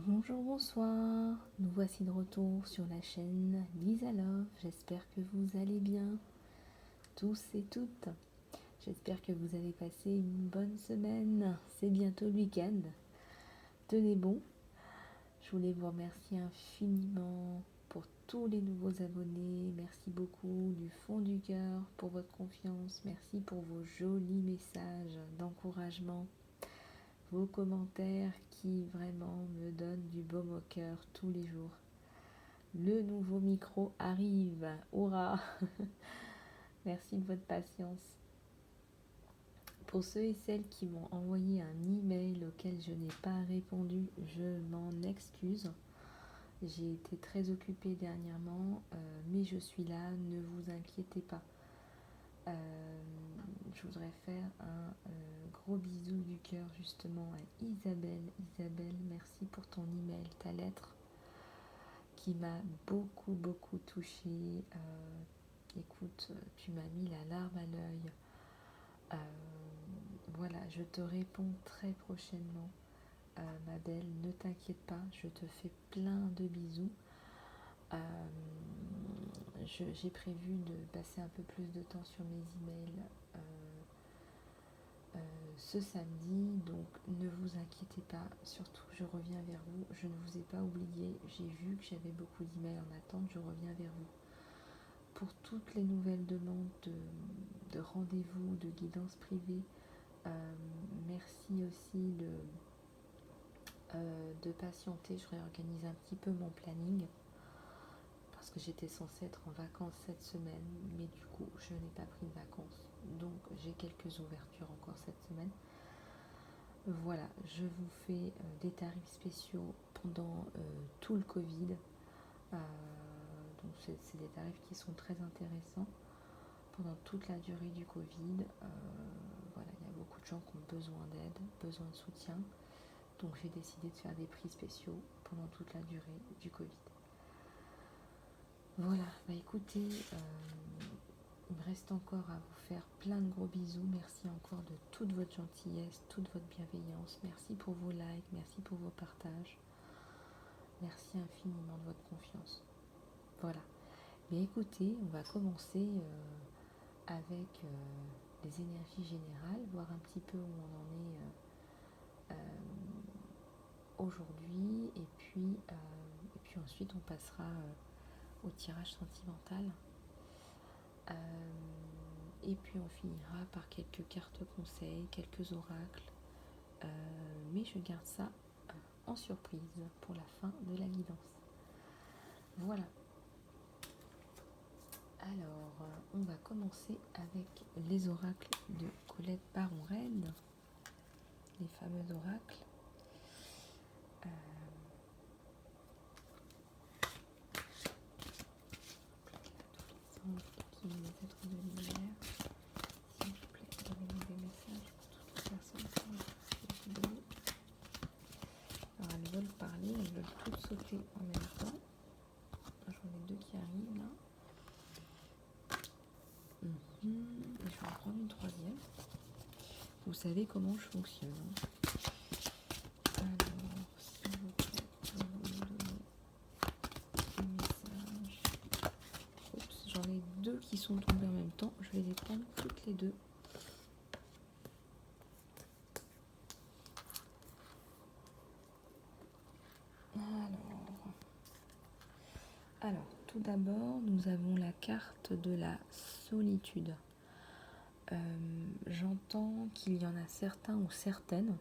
Bonjour, bonsoir, nous voici de retour sur la chaîne Lisa Love. J'espère que vous allez bien, tous et toutes. J'espère que vous avez passé une bonne semaine. C'est bientôt le week-end. Tenez bon. Je voulais vous remercier infiniment pour tous les nouveaux abonnés. Merci beaucoup du fond du cœur pour votre confiance. Merci pour vos jolis messages d'encouragement, vos commentaires qui vraiment me donnent du baume au cœur tous les jours. Le nouveau micro arrive, hurrah! Merci de votre patience. Pour ceux et celles qui m'ont envoyé un email auquel je n'ai pas répondu, je m'en excuse. J'ai été très occupée dernièrement, mais je suis là, ne vous inquiétez pas. Je voudrais faire un gros bisou du cœur justement à Isabelle. Isabelle, merci pour ton email, ta lettre qui m'a beaucoup touchée. Écoute, tu m'as mis la larme à l'œil. Voilà, je te réponds très prochainement, ma belle. Ne t'inquiète pas, je te fais plein de bisous. J'ai prévu de passer un peu plus de temps sur mes emails ce samedi, donc ne vous inquiétez pas. Surtout, je reviens vers vous. Je ne vous ai pas oublié. J'ai vu que j'avais beaucoup d'emails en attente. Je reviens vers vous. Pour toutes les nouvelles demandes de rendez-vous, de guidance privée, merci aussi de patienter. Je réorganise un petit peu mon planning parce que j'étais censée être en vacances cette semaine, mais du coup je n'ai pas pris de vacances, donc j'ai quelques ouvertures encore cette semaine. Voilà, je vous fais des tarifs spéciaux pendant tout le Covid. Donc c'est des tarifs qui sont très intéressants pendant toute la durée du Covid. Voilà, il y a beaucoup de gens qui ont besoin d'aide, besoin de soutien. Donc j'ai décidé de faire des prix spéciaux pendant toute la durée du Covid. Voilà, bah écoutez, il me reste encore à vous faire plein de gros bisous. Merci encore de toute votre gentillesse, toute votre bienveillance. Merci pour vos likes, merci pour vos partages. Merci infiniment de votre confiance. Voilà. Mais écoutez, on va commencer avec les énergies générales, voir un petit peu où on en est aujourd'hui. Et puis ensuite, on passera au tirage sentimental. Et puis on finira par quelques cartes conseils, quelques oracles. Mais je garde ça en surprise pour la fin de la guidance. Voilà. Alors, on va commencer avec les oracles de Colette Baron-Reine, les fameux oracles. Qui les êtres de lumière, s'il vous plaît, donnez-moi des messages pour toutes les personnes qui ont donné. Alors, elles veulent parler, elles veulent toutes sauter en même temps. J'en ai deux qui arrivent là. Et je vais en prendre une troisième. Vous savez comment je fonctionne. Alors, s'il vous plaît, je vais vous donner un message. Oups, j'en ai deux qui sont tombés en même temps. Je vais les prendre toutes les deux. Alors, tout d'abord, nous avons la carte de la solitude. J'entends qu'il y en a certains ou certaines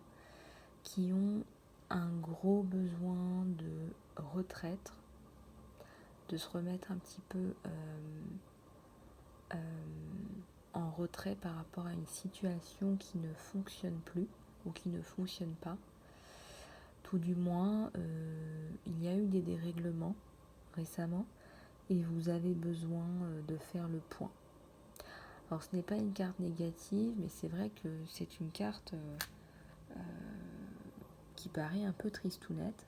qui ont un gros besoin de retraite, de se remettre un petit peu en retrait par rapport à une situation qui ne fonctionne plus ou qui ne fonctionne pas. Tout du moins, il y a eu des dérèglements récemment et vous avez besoin de faire le point. Alors ce n'est pas une carte négative, mais c'est vrai que c'est une carte qui paraît un peu tristounette.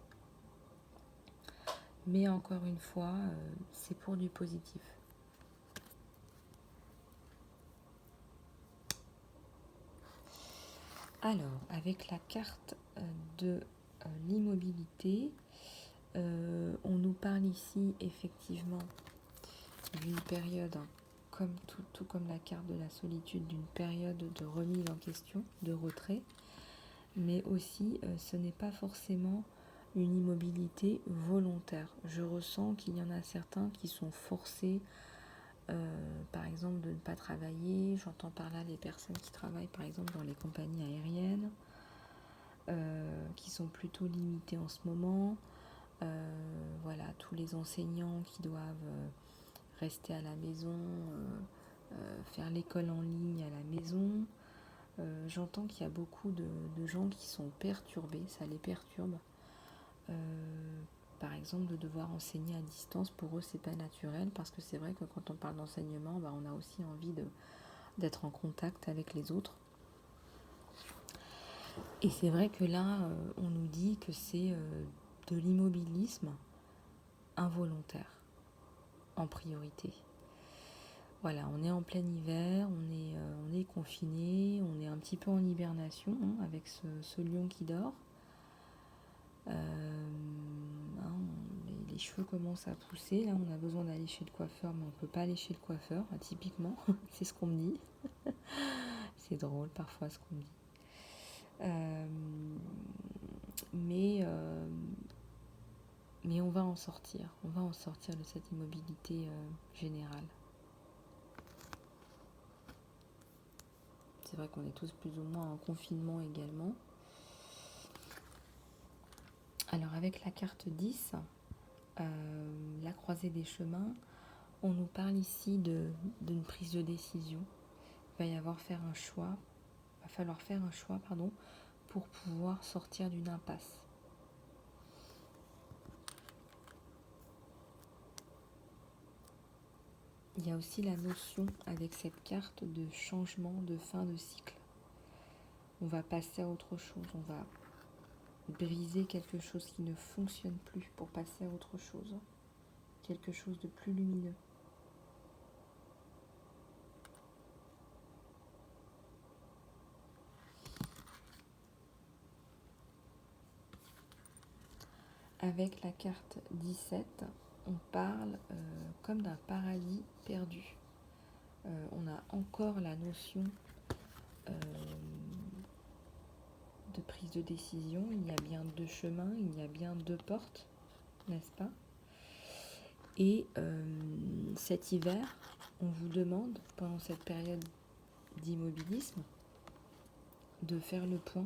Mais encore une fois, c'est pour du positif. Alors, avec la carte de l'immobilité. On nous parle ici effectivement d'une période, comme tout comme la carte de la solitude, d'une période de remise en question, de retrait, mais aussi ce n'est pas forcément une immobilité volontaire. Je ressens qu'il y en a certains qui sont forcés, par exemple, de ne pas travailler. J'entends par là les personnes qui travaillent par exemple dans les compagnies aériennes, qui sont plutôt limitées en ce moment. Voilà, tous les enseignants qui doivent rester à la maison, faire l'école en ligne à la maison. J'entends qu'il y a beaucoup de gens qui sont perturbés, ça les perturbe. Par exemple, de devoir enseigner à distance, pour eux, c'est pas naturel, parce que c'est vrai que quand on parle d'enseignement, on a aussi envie d'être en contact avec les autres. Et c'est vrai que là, on nous dit que c'est de l'immobilisme involontaire, en priorité. Voilà, on est en plein hiver, on est confiné, on est un petit peu en hibernation, avec ce lion qui dort. Les cheveux commencent à pousser, là on a besoin d'aller chez le coiffeur, mais on ne peut pas aller chez le coiffeur, typiquement, c'est ce qu'on me dit. C'est drôle parfois ce qu'on me dit. Mais on va en sortir de cette immobilité générale. C'est vrai qu'on est tous plus ou moins en confinement également. Alors avec la carte 10, la croisée des chemins, on nous parle ici d'une prise de décision. Il va falloir faire un choix, pour pouvoir sortir d'une impasse. Il y a aussi la notion avec cette carte de changement, de fin de cycle. On va passer à autre chose, on va briser quelque chose qui ne fonctionne plus pour passer à autre chose, quelque chose de plus lumineux. Avec la carte 17, on parle comme d'un paradis perdu. On a encore la notion de prise de décision. Il y a bien 2 chemins, il y a bien 2 portes, n'est-ce pas? Et cet hiver, on vous demande, pendant cette période d'immobilisme, de faire le point.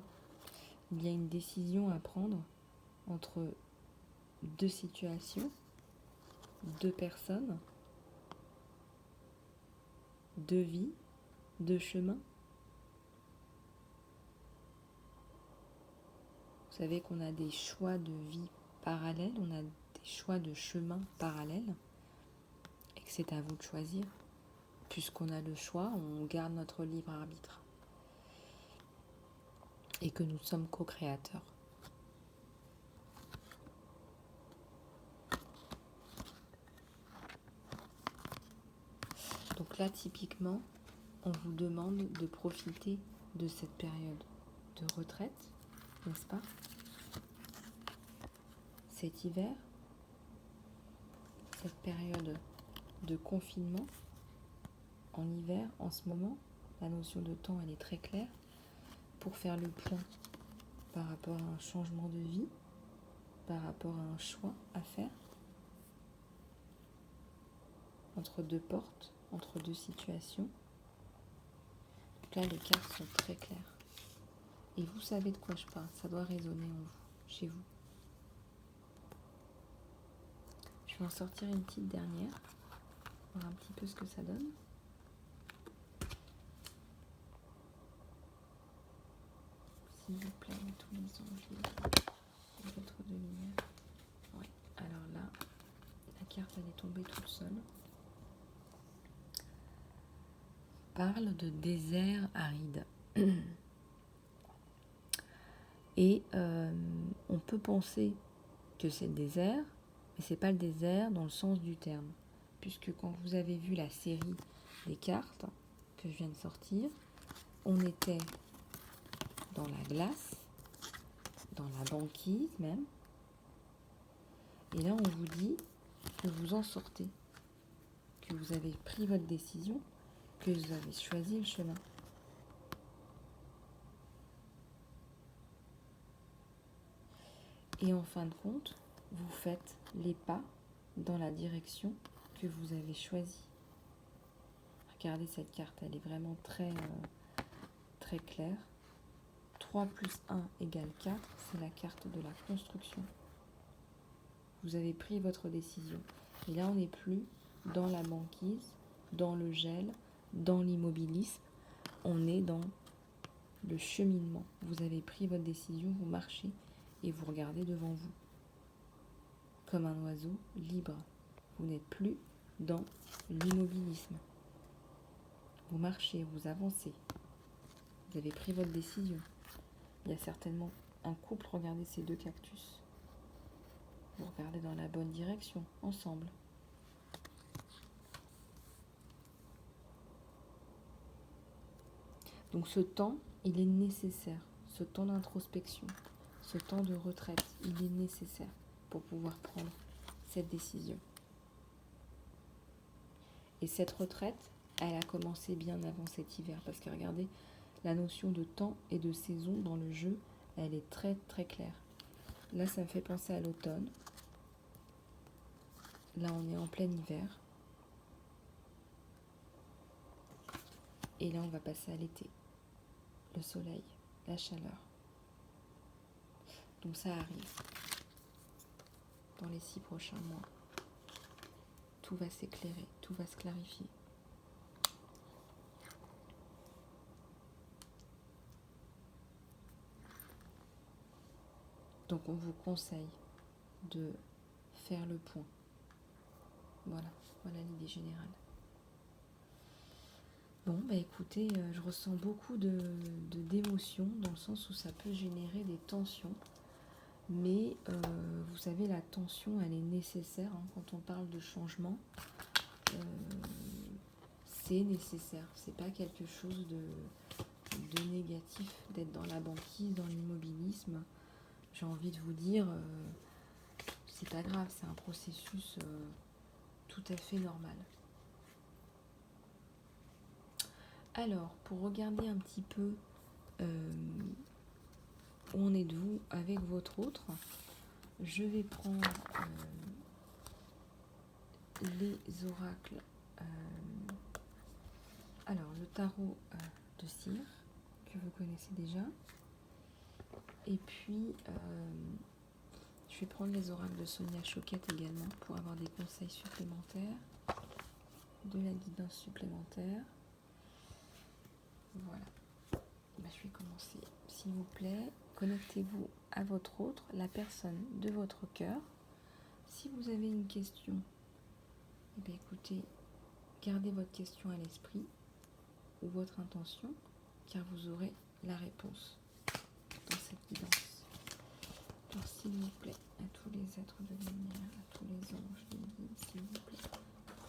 Il y a une décision à prendre entre 2 situations, 2 personnes, 2 vies, 2 chemins. Vous savez qu'on a des choix de vie parallèles, on a des choix de chemin parallèles, et que c'est à vous de choisir. Puisqu'on a le choix, on garde notre libre arbitre. Et que nous sommes co-créateurs. Donc là, typiquement, on vous demande de profiter de cette période de retraite, n'est-ce pas? Cet hiver, cette période de confinement, en hiver, en ce moment, la notion de temps, elle est très claire, pour faire le point par rapport à un changement de vie, par rapport à un choix à faire, entre 2 portes, entre 2 situations. Donc là, les cartes sont très claires. Et vous savez de quoi je parle, ça doit résonner en vous, chez vous. Je vais en sortir une petite dernière, voir un petit peu ce que ça donne. S'il vous plaît, tous les anges, votre de lumière. Ouais. Alors là, la carte elle est tombée toute seule. Parle de désert aride. Et on peut penser que c'est le désert, mais c'est pas le désert dans le sens du terme. Puisque quand vous avez vu la série des cartes que je viens de sortir, on était dans la glace, dans la banquise même. Et là, on vous dit que vous en sortez, que vous avez pris votre décision, que vous avez choisi le chemin. Et en fin de compte, vous faites les pas dans la direction que vous avez choisie. Regardez cette carte, elle est vraiment très claire. 3 plus 1 égale 4, c'est la carte de la construction. Vous avez pris votre décision. Et là, on n'est plus dans la banquise, dans le gel, dans l'immobilisme. On est dans le cheminement. Vous avez pris votre décision, vous marchez et vous regardez devant vous. Comme un oiseau libre. Vous n'êtes plus dans l'immobilisme. Vous marchez, vous avancez. Vous avez pris votre décision. Il y a certainement un couple, regardez ces 2 cactus. Vous regardez dans la bonne direction, ensemble. Donc ce temps, il est nécessaire. Ce temps d'introspection, ce temps de retraite, il est nécessaire pour pouvoir prendre cette décision. Et cette retraite, elle a commencé bien avant cet hiver. Parce que regardez, la notion de temps et de saison dans le jeu, elle est très claire. Là, ça me fait penser à l'automne. Là, on est en plein hiver. Et là, on va passer à l'été. Le soleil, la chaleur. Donc ça arrive. Dans les 6 prochains mois. Tout va s'éclairer, tout va se clarifier. Donc on vous conseille de faire le point. Voilà l'idée générale. Bon, bah écoutez, je ressens beaucoup d'émotions dans le sens où ça peut générer des tensions. Mais vous savez, la tension, elle est nécessaire hein, quand on parle de changement. C'est nécessaire. C'est pas quelque chose de négatif d'être dans la banquise, dans l'immobilisme. J'ai envie de vous dire, c'est pas grave, c'est un processus tout à fait normal. Alors, pour regarder un petit peu où en êtes-vous avec votre autre, je vais prendre les oracles. Alors, le tarot de Cire, que vous connaissez déjà. Et puis, je vais prendre les oracles de Sonia Choquette également pour avoir des conseils supplémentaires, de la guidance supplémentaire. Voilà. Je vais commencer. S'il vous plaît, connectez-vous à votre autre, la personne de votre cœur. Si vous avez une question, eh bien écoutez, gardez votre question à l'esprit ou votre intention, car vous aurez la réponse dans cette guidance. Alors s'il vous plaît, à tous les êtres de lumière, à tous les anges, les guides, s'il vous plaît,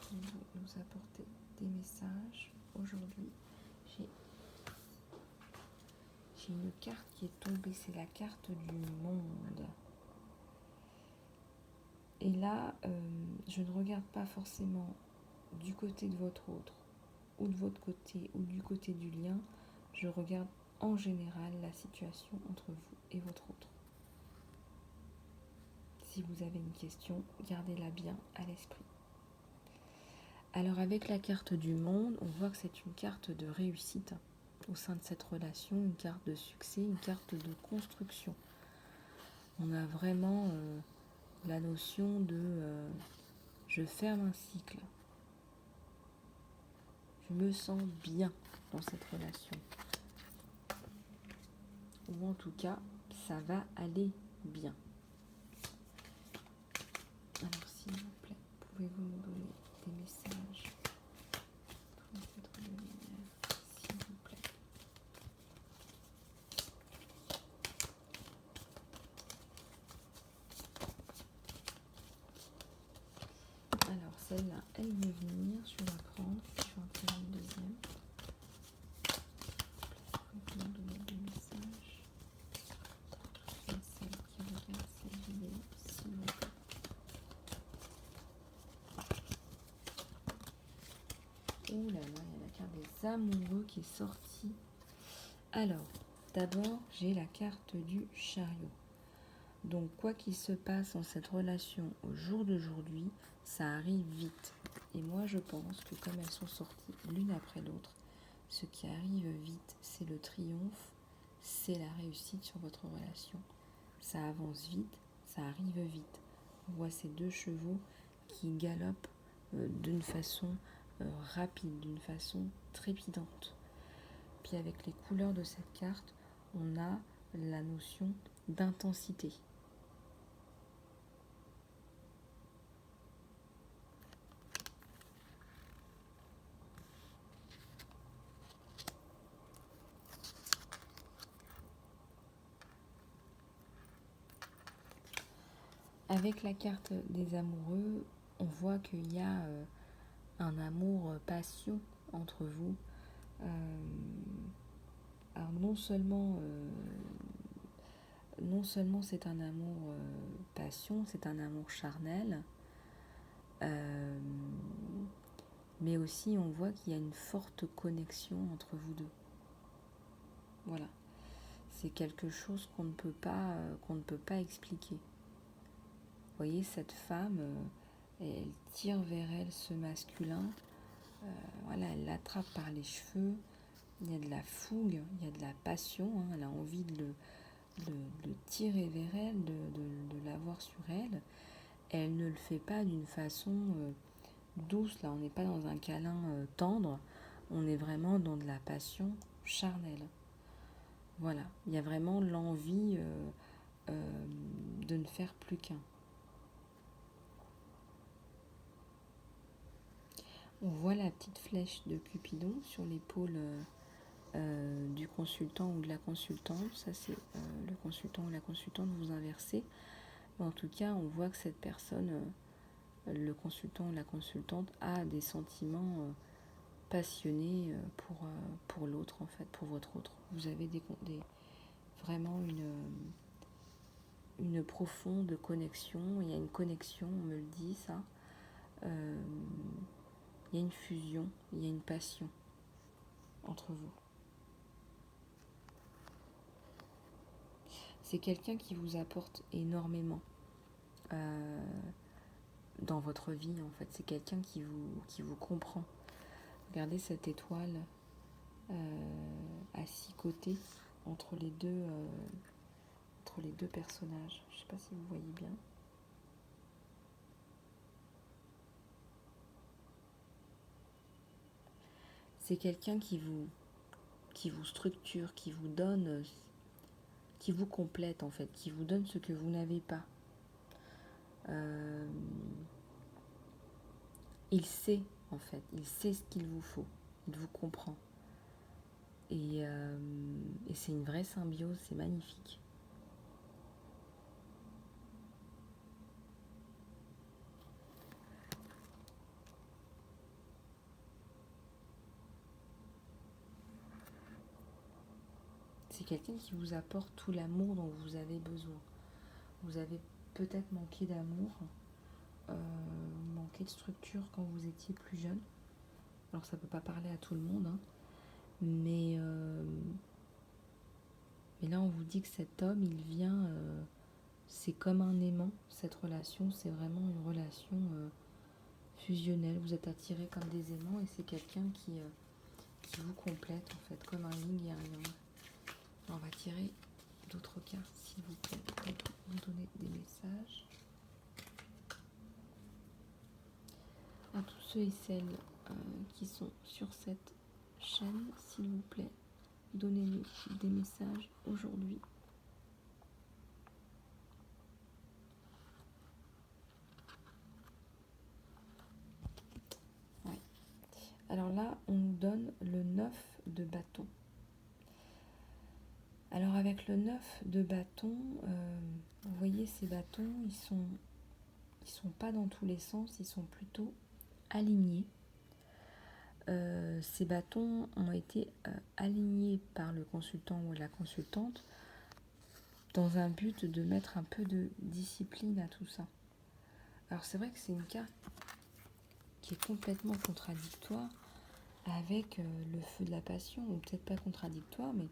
pouvez-vous nous apporter des messages aujourd'hui. J'ai une carte qui est tombée, c'est la carte du monde. Et là, je ne regarde pas forcément du côté de votre autre, ou de votre côté, ou du côté du lien. Je regarde en général la situation entre vous et votre autre. Si vous avez une question, gardez-la bien à l'esprit. Alors avec la carte du monde, on voit que c'est une carte de réussite au sein de cette relation, une carte de succès, une carte de construction. On a vraiment la notion de je ferme un cycle. Je me sens bien dans cette relation. Ou en tout cas, ça va aller bien. Alors s'il vous plaît, pouvez-vous nous donner des messages pour les êtres de lumière, s'il vous plaît. Alors celle-là, elle veut venir, je vais la prendre, je vais en faire une deuxième. Pouvez-vous nous donner des messages amoureux qui est sorti. Alors, d'abord, j'ai la carte du chariot. Donc, quoi qu'il se passe dans cette relation au jour d'aujourd'hui, ça arrive vite. Et moi, je pense que comme elles sont sorties l'une après l'autre, ce qui arrive vite, c'est le triomphe, c'est la réussite sur votre relation. Ça avance vite, ça arrive vite. On voit ces deux chevaux qui galopent d'une façon rapide, d'une façon trépidante. Puis avec les couleurs de cette carte, on a la notion d'intensité. Avec la carte des amoureux, on voit qu'il y a un amour passion entre vous. Alors non seulement c'est un amour passion, c'est un amour charnel, mais aussi on voit qu'il y a une forte connexion entre vous deux. Voilà, c'est quelque chose qu'on ne peut pas expliquer. Vous voyez, cette femme, elle tire vers elle ce masculin, voilà, elle l'attrape par les cheveux, il y a de la fougue, il y a de la passion, hein, elle a envie de le tirer vers elle, de l'avoir sur elle. Elle ne le fait pas d'une façon douce, là on n'est pas dans un câlin tendre, on est vraiment dans de la passion charnelle. Voilà, il y a vraiment l'envie de ne faire plus qu'un. On voit la petite flèche de Cupidon sur l'épaule du consultant ou de la consultante. Ça, c'est le consultant ou la consultante, vous inversez. Mais en tout cas, on voit que cette personne, le consultant ou la consultante, a des sentiments passionnés pour l'autre, en fait, pour votre autre. Vous avez vraiment une profonde connexion. Il y a une connexion, on me le dit, ça. Il y a une fusion, il y a une passion entre vous. C'est quelqu'un qui vous apporte énormément dans votre vie, en fait. C'est quelqu'un qui vous comprend. Regardez cette étoile à 6 côtés entre les deux personnages. Je ne sais pas si vous voyez bien. C'est quelqu'un qui vous structure, qui vous donne, qui vous complète en fait, qui vous donne ce que vous n'avez pas. Il sait en fait, il sait ce qu'il vous faut, il vous comprend. Et c'est une vraie symbiose, c'est magnifique. C'est quelqu'un qui vous apporte tout l'amour dont vous avez besoin. Vous avez peut-être manqué d'amour, manqué de structure quand vous étiez plus jeune. Alors ça ne peut pas parler à tout le monde, hein, mais là on vous dit que cet homme, il vient, c'est comme un aimant, cette relation, c'est vraiment une relation fusionnelle. Vous êtes attirés comme des aimants et c'est quelqu'un qui vous complète en fait, comme un yin et un yang. On va tirer d'autres cartes, s'il vous plaît, pour vous donner des messages. À tous ceux et celles qui sont sur cette chaîne, s'il vous plaît, donnez-nous des messages aujourd'hui. Ouais. Alors là, on nous donne le 9 de bâton. Alors avec le 9 de bâton, vous voyez ces bâtons, ils sont pas dans tous les sens, ils sont plutôt alignés. Ces bâtons ont été alignés par le consultant ou la consultante dans un but de mettre un peu de discipline à tout ça. Alors c'est vrai que c'est une carte qui est complètement contradictoire avec le feu de la passion, ou peut-être pas contradictoire, mais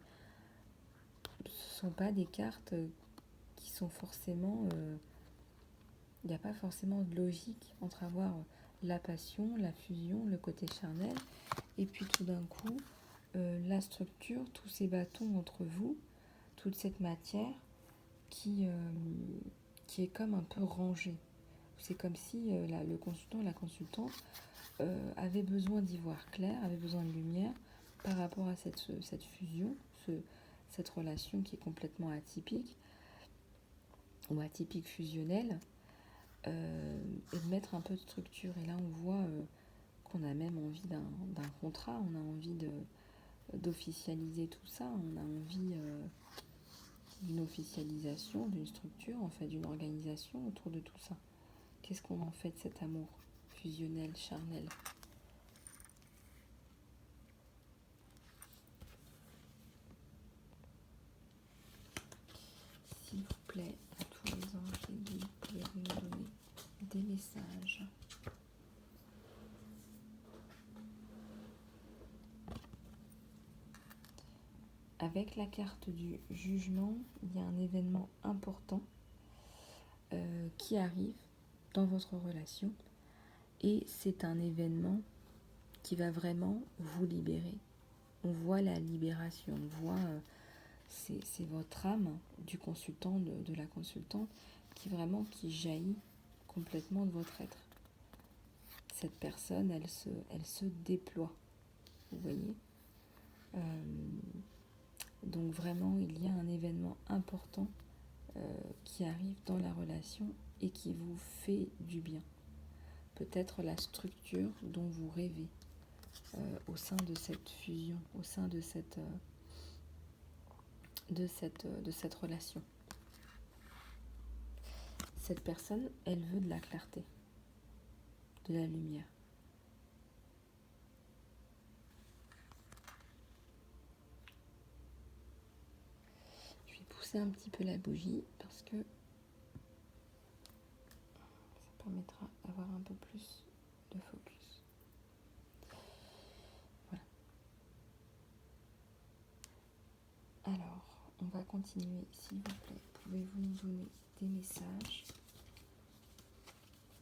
ce ne sont pas des cartes qui sont forcément... Il n'y a pas forcément de logique entre avoir la passion, la fusion, le côté charnel, et puis tout d'un coup, la structure, tous ces bâtons entre vous, toute cette matière qui est comme un peu rangée. C'est comme si le consultant, la consultante avait besoin d'y voir clair, avait besoin de lumière par rapport à cette fusion, cette relation qui est complètement atypique, ou atypique fusionnelle, et de mettre un peu de structure. Et là, on voit qu'on a même envie d'un contrat, on a envie d'officialiser tout ça, on a envie d'une officialisation, d'une structure, en fait, d'une organisation autour de tout ça. Qu'est-ce qu'on en fait de cet amour fusionnel, charnel? S'il vous plaît, à tous les anges et guides, pouvez-vous nous donner des messages? Avec la carte du jugement, il y a un événement important qui arrive dans votre relation, et c'est un événement qui va vraiment vous libérer. On voit la libération, on voit c'est votre âme du consultant, de la consultante, qui jaillit complètement de votre être. Cette personne, elle se déploie, vous voyez. Donc vraiment, il y a un événement important qui arrive dans la relation et qui vous fait du bien. Peut-être la structure dont vous rêvez au sein de cette fusion, au sein de cette relation. Cette personne, elle veut de la clarté, de la lumière. Je vais pousser un petit peu la bougie parce que ça permettra d'avoir un peu plus de focus. Voilà. Alors, on va continuer, s'il vous plaît. Pouvez-vous nous donner des messages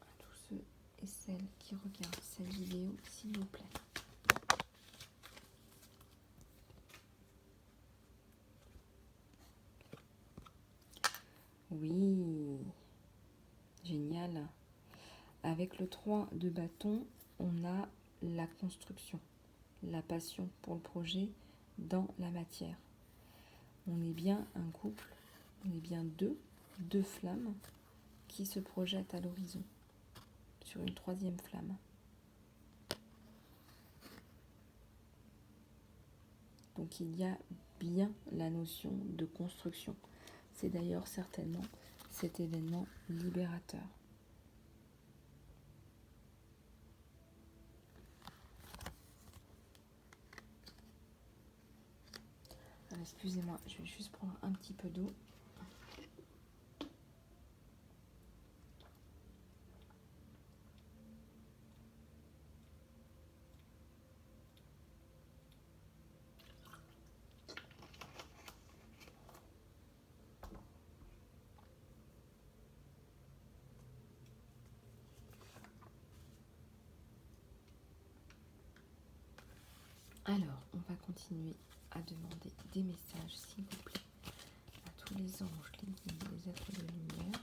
à tous ceux et celles qui regardent cette vidéo, s'il vous plaît? Oui, génial. Avec le 3 de bâton, on a la construction, la passion pour le projet dans la matière. On est bien un couple, on est bien deux flammes qui se projettent à l'horizon sur une troisième flamme. Donc il y a bien la notion de construction. C'est d'ailleurs certainement cet événement libérateur. Alors, excusez-moi, je vais juste prendre un petit peu d'eau. Alors, on va continuer à demander des messages, s'il vous plaît, à tous les anges, les guides, les êtres de lumière.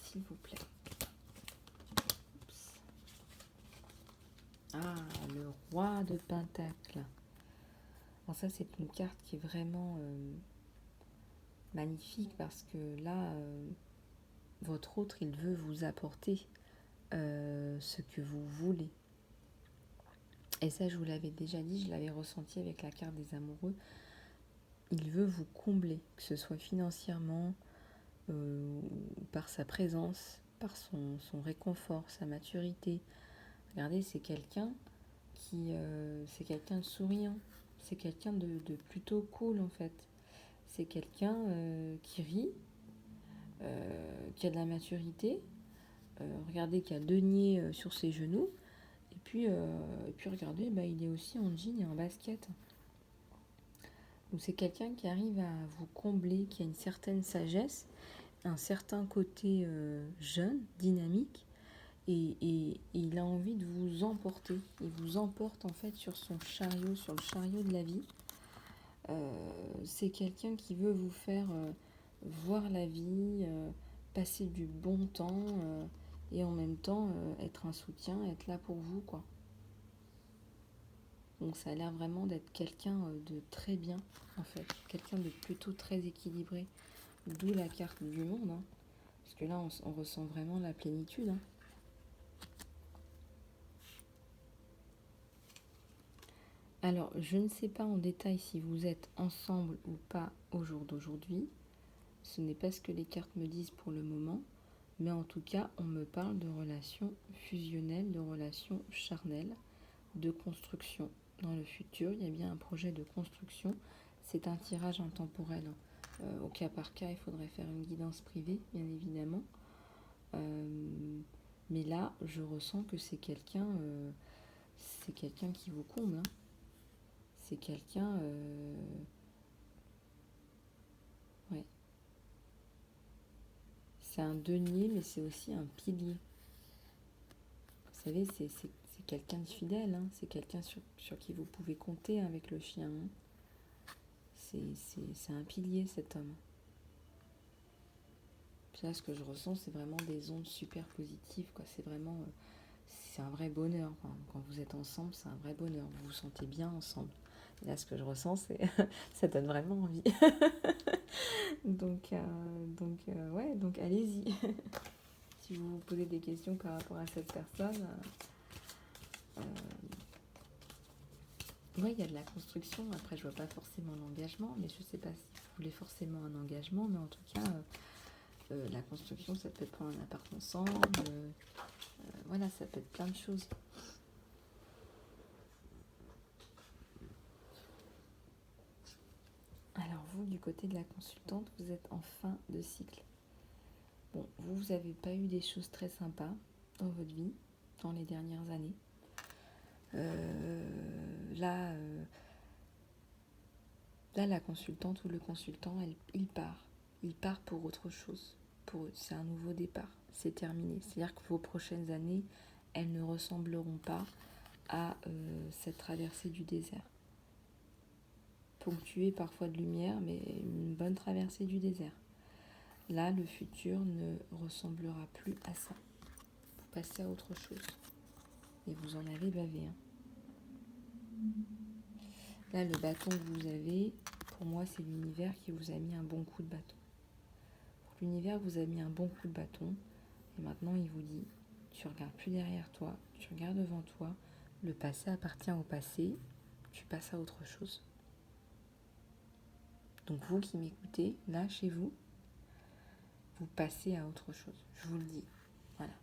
S'il vous plaît. Oups. Ah, le roi de Pentacle. Alors ça, c'est une carte qui est vraiment magnifique parce que là, votre autre, il veut vous apporter ce que vous voulez. Et ça, je vous l'avais déjà dit, je l'avais ressenti avec la carte des amoureux. Il veut vous combler, que ce soit financièrement, par sa présence, par son réconfort, sa maturité. Regardez, c'est quelqu'un c'est quelqu'un de souriant, c'est quelqu'un de plutôt cool en fait. C'est quelqu'un qui rit, qui a de la maturité, Regardez qu'il y a 2 niais sur ses genoux. Et puis regardez, bah, il est aussi en jean et en basket. Donc c'est quelqu'un qui arrive à vous combler, qui a une certaine sagesse, un certain côté jeune, dynamique, et il a envie de vous emporter. Il vous emporte en fait sur son chariot, sur le chariot de la vie. C'est quelqu'un qui veut vous faire voir la vie, passer du bon temps, et en même temps être un soutien, être là pour vous, quoi. Donc ça a l'air vraiment d'être quelqu'un de très bien, en fait. Quelqu'un de plutôt très équilibré. D'où la carte du monde, hein. Parce que là, on ressent vraiment la plénitude, hein. Alors, je ne sais pas en détail si vous êtes ensemble ou pas au jour d'aujourd'hui. Ce n'est pas ce que les cartes me disent pour le moment. Mais en tout cas, on me parle de relations fusionnelles, de relations charnelles, de construction. Dans le futur, il y a bien un projet de construction. C'est un tirage intemporel. Au cas par cas, il faudrait faire une guidance privée, bien évidemment. Mais là, je ressens que c'est quelqu'un qui vous comble, hein. C'est quelqu'un... ouais. C'est un denier, mais c'est aussi un pilier. Vous savez, c'est quelqu'un de fidèle, hein. C'est quelqu'un sur qui vous pouvez compter avec le chien, hein. C'est un pilier, cet homme. Puis là, ce que je ressens, c'est vraiment des ondes super positives, quoi. C'est vraiment... c'est un vrai bonheur. Enfin, quand vous êtes ensemble, c'est un vrai bonheur. Vous vous sentez bien ensemble. Et là, ce que je ressens, c'est... ça donne vraiment envie. Ouais, donc allez-y. Si vous vous posez des questions par rapport à cette personne... oui, il y a de la construction. Après, je vois pas forcément l'engagement, mais je sais pas si vous voulez forcément un engagement, mais en tout cas, la construction, ça peut être prendre un appart ensemble. Voilà, ça peut être plein de choses. Alors vous, du côté de la consultante, vous êtes en fin de cycle. Bon, vous n'avez pas eu des choses très sympas dans votre vie, dans les dernières années. Là, la consultante ou le consultant, il part. Il part pour autre chose. Pour eux, c'est un nouveau départ. C'est terminé. C'est-à-dire que vos prochaines années, elles ne ressembleront pas à cette traversée du désert. Ponctuée parfois de lumière, mais une bonne traversée du désert. Là, le futur ne ressemblera plus à ça. Vous passez à autre chose. Et vous en avez bavé, hein. Là, le bâton que vous avez, pour moi, c'est l'univers qui vous a mis un bon coup de bâton. L'univers vous a mis un bon coup de bâton. Et maintenant, il vous dit, tu regardes plus derrière toi, tu regardes devant toi. Le passé appartient au passé. Tu passes à autre chose. Donc vous qui m'écoutez, là, chez vous, vous passez à autre chose. Je vous le dis. Voilà.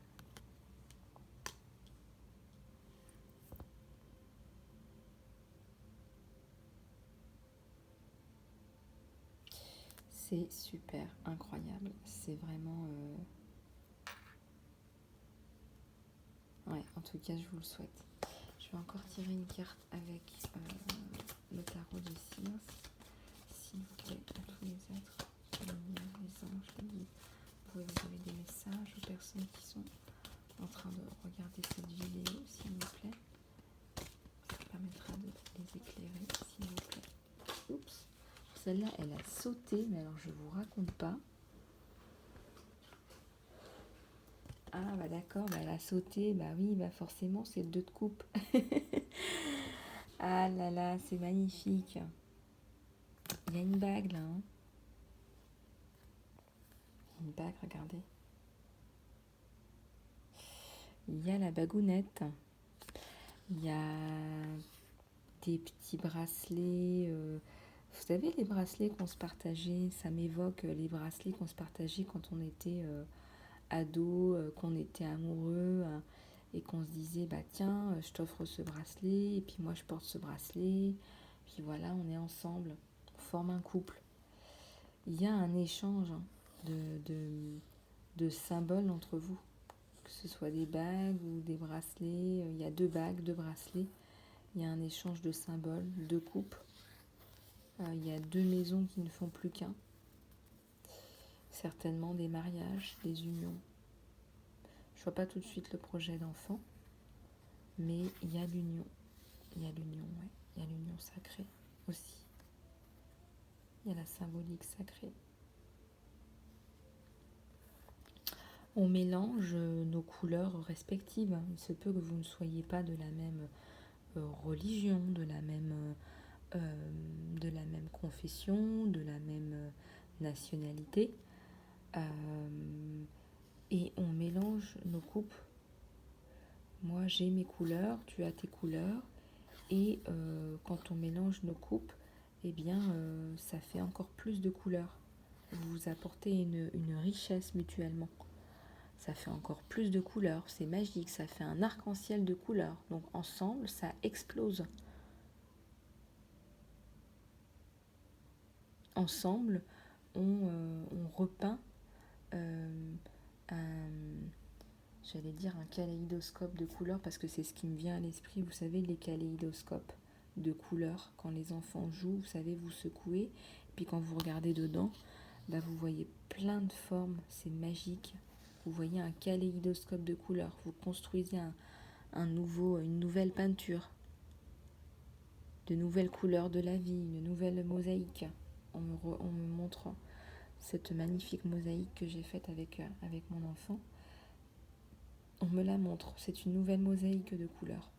C'est super incroyable. C'est vraiment... Ouais, en tout cas, je vous le souhaite. Je vais encore tirer une carte avec le tarot de Circe. S'il vous plaît, à tous les êtres, les lumières, les anges, les guides. Vous pouvez vous envoyer des messages aux personnes qui sont en train de regarder cette vidéo, s'il vous plaît. Ça permettra de les éclairer, s'il vous plaît. Oups. Celle-là, elle a sauté, mais alors je vous raconte pas. Ah bah d'accord, bah elle a sauté, bah oui, bah forcément c'est le 2 de coupe. Ah là là, c'est magnifique. Il y a une bague là, hein. Une bague, regardez. Il y a la bagounette. Il y a des petits bracelets. Vous savez, les bracelets qu'on se partageait, ça m'évoque les bracelets qu'on se partageait quand on était ado, qu'on était amoureux, et qu'on se disait, bah tiens, je t'offre ce bracelet, et puis moi je porte ce bracelet, puis voilà, on est ensemble, on forme un couple. Il y a un échange, hein, de symboles entre vous, que que ce soit des bagues ou des bracelets. Il y a 2 bagues, 2 bracelets. Il y a un échange de symboles, 2 coupes. Il y a 2 maisons qui ne font plus qu'un. Certainement des mariages, des unions. Je vois pas tout de suite le projet d'enfant, mais il y a l'union. Il y a l'union, ouais. Il y a l'union sacrée aussi. Il y a la symbolique sacrée. On mélange nos couleurs respectives. Il se peut que vous ne soyez pas de la même religion, de la même confession, de la même nationalité. Et on mélange nos coupes. Moi, j'ai mes couleurs, tu as tes couleurs. Et quand on mélange nos coupes, eh bien, ça fait encore plus de couleurs. Vous vous apportez une richesse mutuellement. Ça fait encore plus de couleurs, c'est magique, ça fait un arc-en-ciel de couleurs. Donc ensemble, ça explose. Ensemble, on repeint j'allais dire un kaléidoscope de couleurs, parce que c'est ce qui me vient à l'esprit. Vous savez, les kaléidoscopes de couleurs, quand les enfants jouent, vous savez, vous secouez, puis quand vous regardez dedans, bah, vous voyez plein de formes, c'est magique. Vous voyez un kaléidoscope de couleurs, vous construisez une nouvelle peinture, de nouvelles couleurs de la vie, une nouvelle mosaïque. On me montre cette magnifique mosaïque que j'ai faite avec mon enfant. On me la montre, c'est une nouvelle mosaïque de couleurs.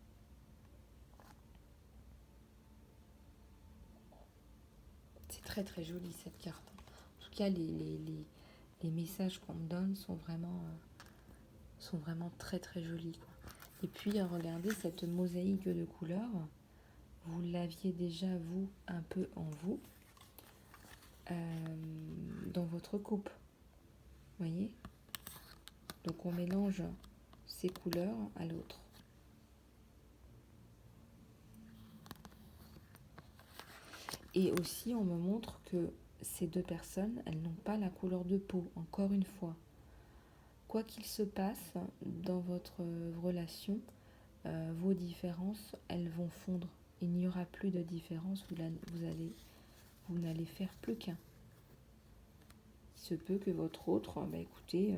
C'est très très joli cette carte. En tout cas, les messages qu'on me donne sont vraiment très très jolis, quoi. Et puis, regardez cette mosaïque de couleurs. Vous l'aviez déjà, vous, un peu en vous, dans votre coupe. Vous voyez ? Donc, on mélange ces couleurs à l'autre. Et aussi, on me montre que ces 2 personnes, elles n'ont pas la couleur de peau, encore une fois. Quoi qu'il se passe dans votre relation, vos différences, elles vont fondre. Il n'y aura plus de différence, vous n'allez faire plus qu'un. Il se peut que votre autre, écoutez,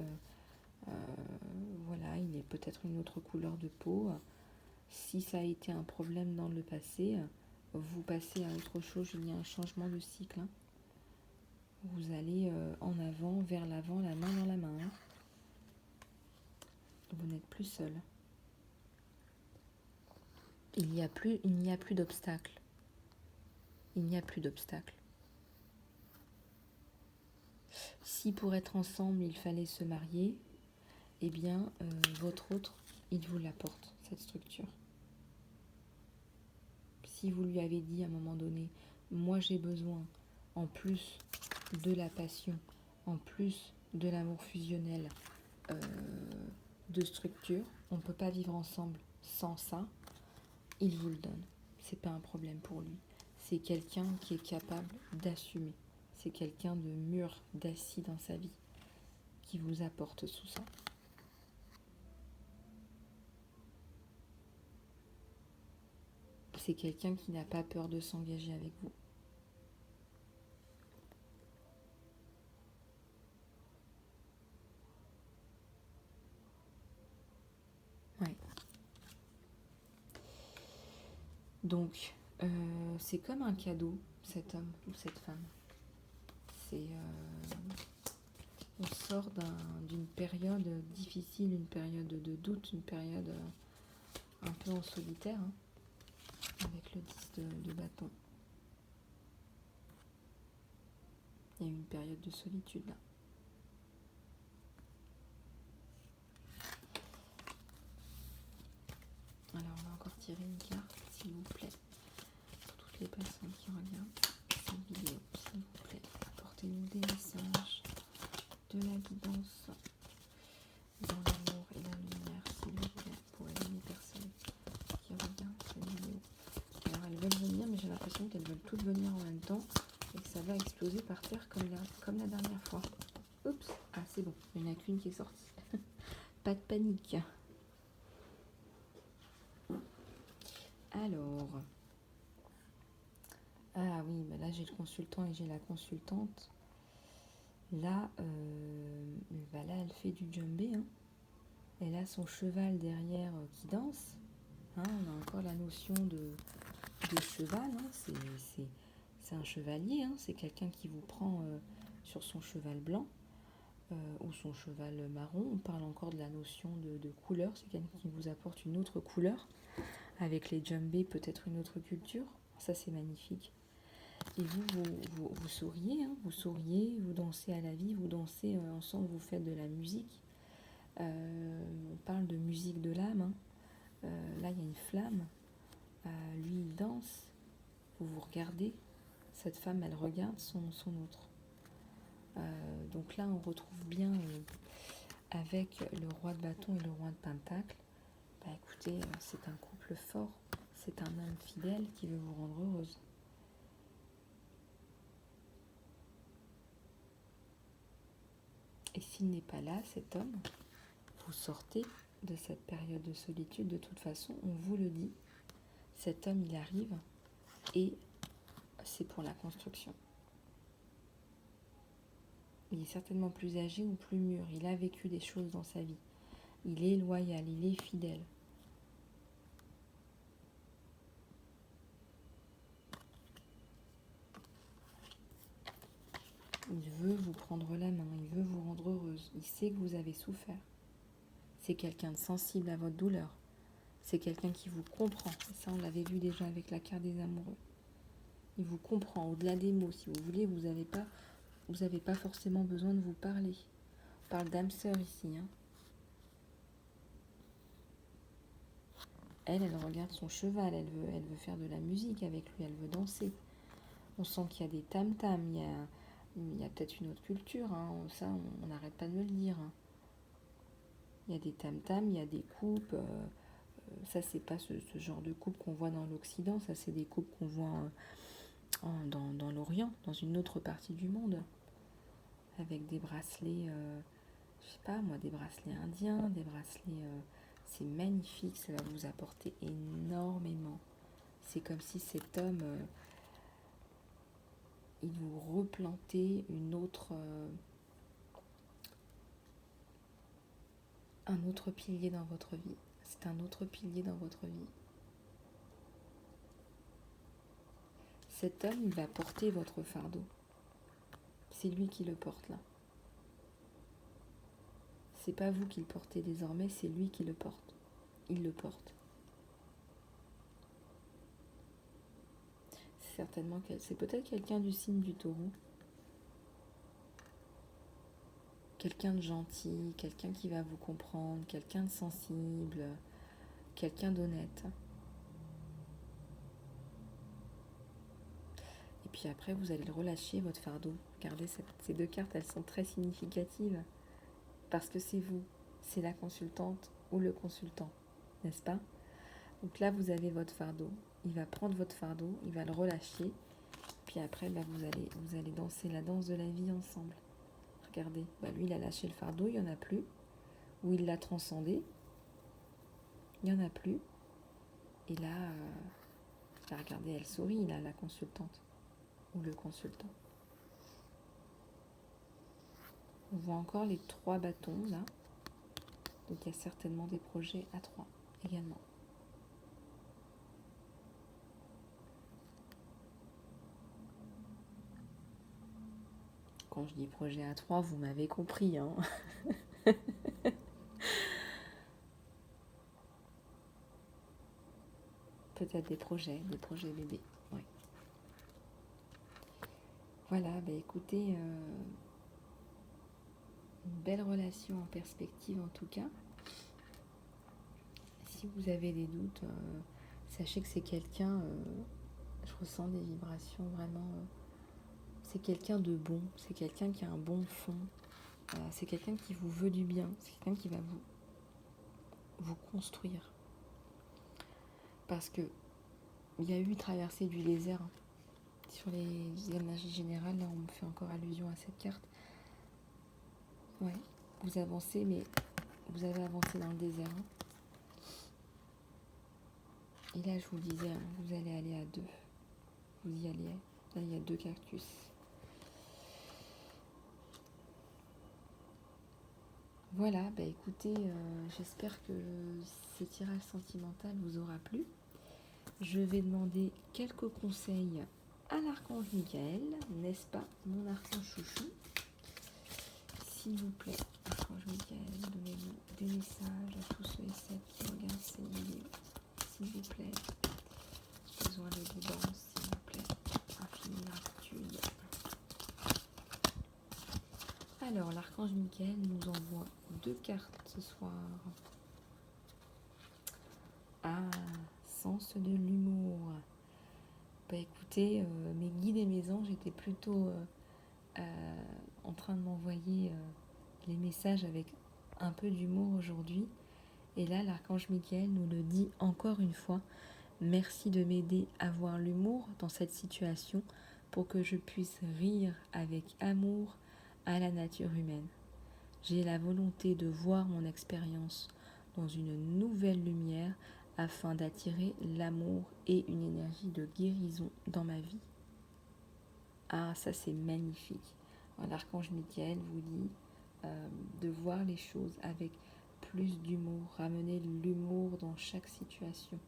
voilà, il ait peut-être une autre couleur de peau. Si ça a été un problème dans le passé, vous passez à autre chose, il y a un changement de cycle. Hein. Vous allez en avant, vers l'avant, la main dans la main. Hein. Vous n'êtes plus seul. Il n'y a plus d'obstacle. Il n'y a plus d'obstacle. Si pour être ensemble, il fallait se marier, eh bien, votre autre, il vous l'apporte, cette structure. Si vous lui avez dit à un moment donné, moi j'ai besoin, en plus de la passion, en plus de l'amour fusionnel, de structure, on ne peut pas vivre ensemble sans ça, il vous le donne. C'est pas un problème pour lui. C'est quelqu'un qui est capable d'assumer. C'est quelqu'un de mûr, d'acier dans sa vie, qui vous apporte tout ça. C'est quelqu'un qui n'a pas peur de s'engager avec vous. Ouais. Donc, c'est comme un cadeau, cet homme ou cette femme. On sort d'une période difficile, une période de doute, une période un peu en solitaire, hein, avec le 10 de bâton. Il y a une période de solitude là. Alors on va encore tirer une carte, s'il vous plaît, pour toutes les personnes qui regardent cette vidéo, s'il vous plaît, apportez-nous des messages, de la guidance dans l'amour et la lumière, s'il vous plaît, pour aider les personnes qui regardent cette vidéo. Alors elles veulent venir, mais j'ai l'impression qu'elles veulent toutes venir en même temps et que ça va exploser par terre comme la dernière fois. Oups, ah c'est bon, il n'y en a qu'une qui est sortie. pas de panique. Alors, ah oui, bah là j'ai le consultant et j'ai la consultante. Là, bah là elle fait du djembé, hein. Elle a son cheval derrière qui danse. Hein, on a encore la notion de cheval, hein. C'est un chevalier, hein. C'est quelqu'un qui vous prend sur son cheval blanc ou son cheval marron. On parle encore de la notion de couleur. C'est quelqu'un qui vous apporte une autre couleur. Avec les djembés, peut-être une autre culture. Ça, c'est magnifique. Et vous souriez, hein. Vous souriez, vous dansez à la vie, vous dansez ensemble, vous faites de la musique. On parle de musique de l'âme, hein. Là, il y a une flamme. Lui, il danse. Vous vous regardez. Cette femme, elle regarde son autre. Donc là, on retrouve bien avec le roi de bâton et le roi de pentacle. Bah écoutez, c'est un couple fort. C'est un homme fidèle qui veut vous rendre heureuse. Et s'il n'est pas là, cet homme, vous sortez de cette période de solitude. De toute façon, on vous le dit. Cet homme, il arrive et c'est pour la construction. Il est certainement plus âgé ou plus mûr. Il a vécu des choses dans sa vie. Il est loyal, il est fidèle. Il veut vous prendre la main, il veut vous rendre heureuse. Il sait que vous avez souffert. C'est quelqu'un de sensible à votre douleur. C'est quelqu'un qui vous comprend. Et ça, on l'avait vu déjà avec la carte des amoureux. Il vous comprend au-delà des mots. Si vous voulez, vous n'avez pas forcément besoin de vous parler. On parle d'âme sœur ici, hein. Elle regarde son cheval. Elle veut faire de la musique avec lui. Elle veut danser. On sent qu'il y a des tam-tams. Il y a peut-être une autre culture, hein. Ça, on n'arrête pas de me le dire, hein. Il y a des tam-tams, il y a des coupes. Ça, c'est pas ce genre de coupe qu'on voit dans l'Occident. Ça, c'est des coupes qu'on voit dans l'Orient, dans une autre partie du monde. Avec des bracelets, je sais pas moi, des bracelets indiens, des bracelets... c'est magnifique, ça va vous apporter énormément. C'est comme si cet homme... il vous replantait un autre pilier dans votre vie. C'est un autre pilier dans votre vie. Cet homme, il va porter votre fardeau. C'est lui qui le porte là. C'est pas vous qui le portez désormais, c'est lui qui le porte. Il le porte. C'est peut-être quelqu'un du signe du taureau. Quelqu'un de gentil, quelqu'un qui va vous comprendre, quelqu'un de sensible, quelqu'un d'honnête. Et puis après, vous allez le relâcher, votre fardeau. Regardez, ces deux cartes, elles sont très significatives. Parce que c'est vous, c'est la consultante ou le consultant, n'est-ce pas? Donc là, vous avez votre fardeau. Il va prendre votre fardeau, il va le relâcher. Puis après, bah, vous allez danser la danse de la vie ensemble. Regardez, bah, lui, il a lâché le fardeau, il n'y en a plus. Ou il l'a transcendé, il n'y en a plus. Et là, regardez, elle sourit, là, la consultante ou le consultant. On voit encore les 3 bâtons, là. Donc il y a certainement des projets à 3 également. Quand je dis projet à 3, vous m'avez compris, hein. Peut-être des projets bébés. Ouais. Voilà, bah écoutez, une belle relation en perspective en tout cas. Si vous avez des doutes, sachez que c'est quelqu'un, je ressens des vibrations vraiment, c'est quelqu'un de bon, c'est quelqu'un qui a un bon fond, c'est quelqu'un qui vous veut du bien, c'est quelqu'un qui va vous construire. Parce que il y a eu une traversée du désert, hein. Sur les énergies générales, là on me fait encore allusion à cette carte. Ouais, vous avancez, mais vous avez avancé dans le désert. Hein. Et là, je vous disais, hein, vous allez aller à 2. Vous y allez. Là, il y a 2 cactus. Voilà, bah écoutez, j'espère que ce tirage sentimental vous aura plu. Je vais demander quelques conseils à l'archange Michael, n'est-ce pas, mon archange chouchou? S'il vous plaît, archange Michael, donnez-nous des messages à tous ceux et celles qui regardent ces vidéos. S'il vous plaît, j'ai besoin de guidance, s'il vous plaît, infinie gratitude. Alors, l'archange Michael nous envoie 2 cartes ce soir. Ah, sens de l'humour. Bah écoutez, mes guides et mes anges étaient plutôt en train de m'envoyer les messages avec un peu d'humour aujourd'hui. Et là, l'archange Michael nous le dit encore une fois. Merci de m'aider à voir l'humour dans cette situation pour que je puisse rire avec amour à la nature humaine. J'ai la volonté de voir mon expérience dans une nouvelle lumière afin d'attirer l'amour et une énergie de guérison dans ma vie. Ah, ça c'est magnifique. L'archange Michael vous dit de voir les choses avec plus d'humour, ramener l'humour dans chaque situation.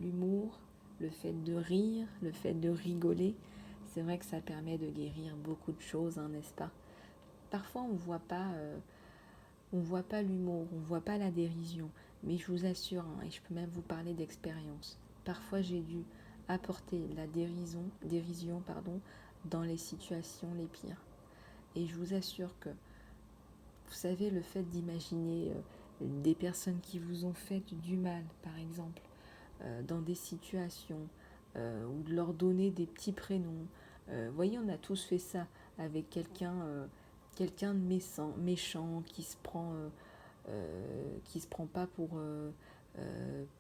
L'humour, le fait de rire, le fait de rigoler, c'est vrai que ça permet de guérir beaucoup de choses, hein, n'est-ce pas? Parfois on voit pas l'humour, on ne voit pas la dérision, mais je vous assure, hein, et je peux même vous parler d'expérience, parfois j'ai dû apporter la dérision dans les situations les pires. Et je vous assure que, vous savez, le fait d'imaginer des personnes qui vous ont fait du mal, par exemple, dans des situations, ou de leur donner des petits prénoms. Vous voyez, on a tous fait ça avec quelqu'un de méchant qui se prend pas pour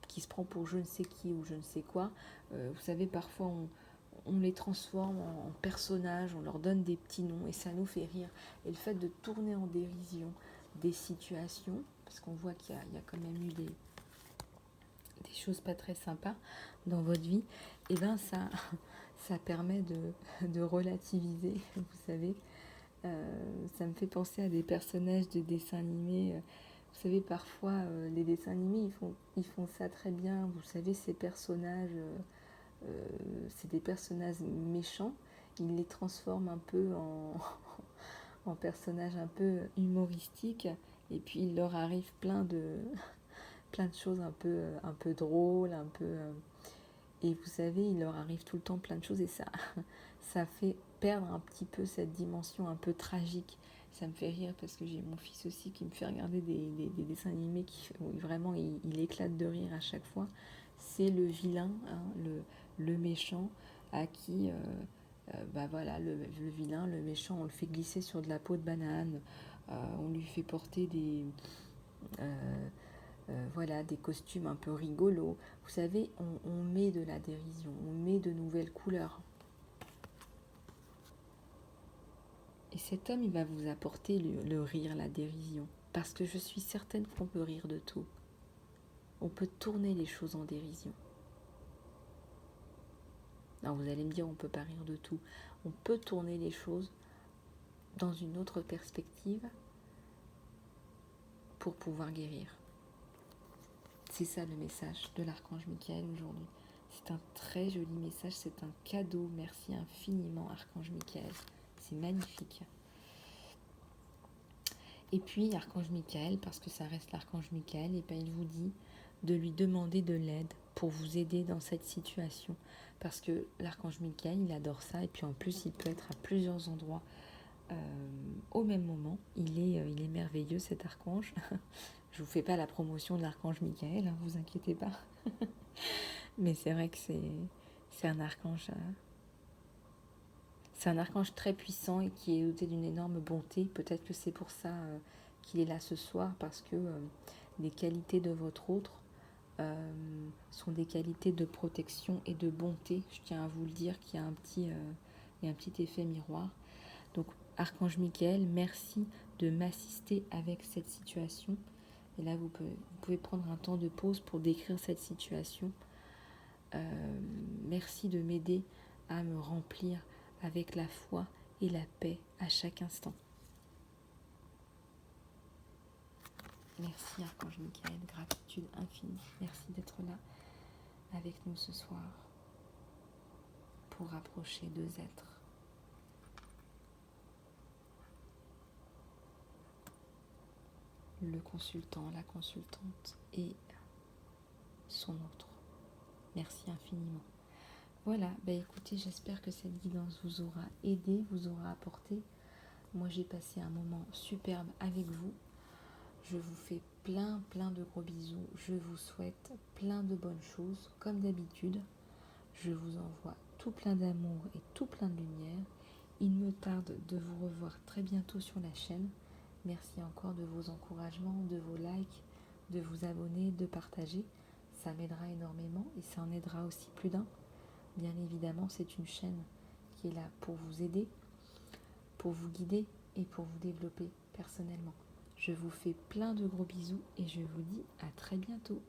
qui se prend pour je ne sais qui ou je ne sais quoi. Vous savez, parfois on les transforme en personnages, on leur donne des petits noms et ça nous fait rire. Et le fait de tourner en dérision des situations, parce qu'on voit qu'il y a quand même eu des choses pas très sympas dans votre vie, et bien ça permet de relativiser, vous savez. Ça me fait penser à des personnages de dessins animés. Vous savez, parfois, les dessins animés, ils font ça très bien. Vous savez, ces personnages, c'est des personnages méchants. Ils les transforment un peu en personnages un peu humoristiques. Et puis, il leur arrive plein de choses un peu drôles, un peu... et vous savez, il leur arrive tout le temps plein de choses et ça fait perdre un petit peu cette dimension un peu tragique. Ça me fait rire parce que j'ai mon fils aussi qui me fait regarder des dessins animés où vraiment il éclate de rire à chaque fois. C'est le vilain, hein, le méchant à qui, bah voilà, le vilain, le méchant, on le fait glisser sur de la peau de banane, on lui fait porter voilà, des costumes un peu rigolos. Vous savez, on met de la dérision, on met de nouvelles couleurs. Et cet homme, il va vous apporter le rire, la dérision. Parce que je suis certaine qu'on peut rire de tout. On peut tourner les choses en dérision. Alors vous allez me dire, on ne peut pas rire de tout. On peut tourner les choses dans une autre perspective pour pouvoir guérir. C'est ça le message de l'archange Michael aujourd'hui. C'est un très joli message, c'est un cadeau. Merci infiniment, archange Michael. C'est magnifique. Et puis, archange Michael, parce que ça reste l'archange Michael, et bien il vous dit de lui demander de l'aide pour vous aider dans cette situation. Parce que l'archange Michael, il adore ça, et puis en plus, il peut être à plusieurs endroits au même moment. Il est merveilleux, cet archange. Je vous fais pas la promotion de l'archange Michael, hein, vous inquiétez pas. Mais c'est vrai que c'est un archange... c'est un archange très puissant et qui est doté d'une énorme bonté. Peut-être que c'est pour ça qu'il est là ce soir, parce que les qualités de votre autre sont des qualités de protection et de bonté. Je tiens à vous le dire qu'il y a un petit effet miroir. Donc, archange Michael, merci de m'assister avec cette situation. Et là, vous pouvez prendre un temps de pause pour décrire cette situation. Merci de m'aider à me remplir avec la foi et la paix à chaque instant. Merci Archange Michael, gratitude infinie. Merci d'être là avec nous ce soir pour rapprocher deux êtres. Le consultant, la consultante et son autre. Merci infiniment. Voilà, écoutez, j'espère que cette guidance vous aura aidé, vous aura apporté. Moi, j'ai passé un moment superbe avec vous. Je vous fais plein de gros bisous. Je vous souhaite plein de bonnes choses, comme d'habitude. Je vous envoie tout plein d'amour et tout plein de lumière. Il me tarde de vous revoir très bientôt sur la chaîne. Merci encore de vos encouragements, de vos likes, de vous abonner, de partager. Ça m'aidera énormément et ça en aidera aussi plus d'un. Bien évidemment, c'est une chaîne qui est là pour vous aider, pour vous guider et pour vous développer personnellement. Je vous fais plein de gros bisous et je vous dis à très bientôt.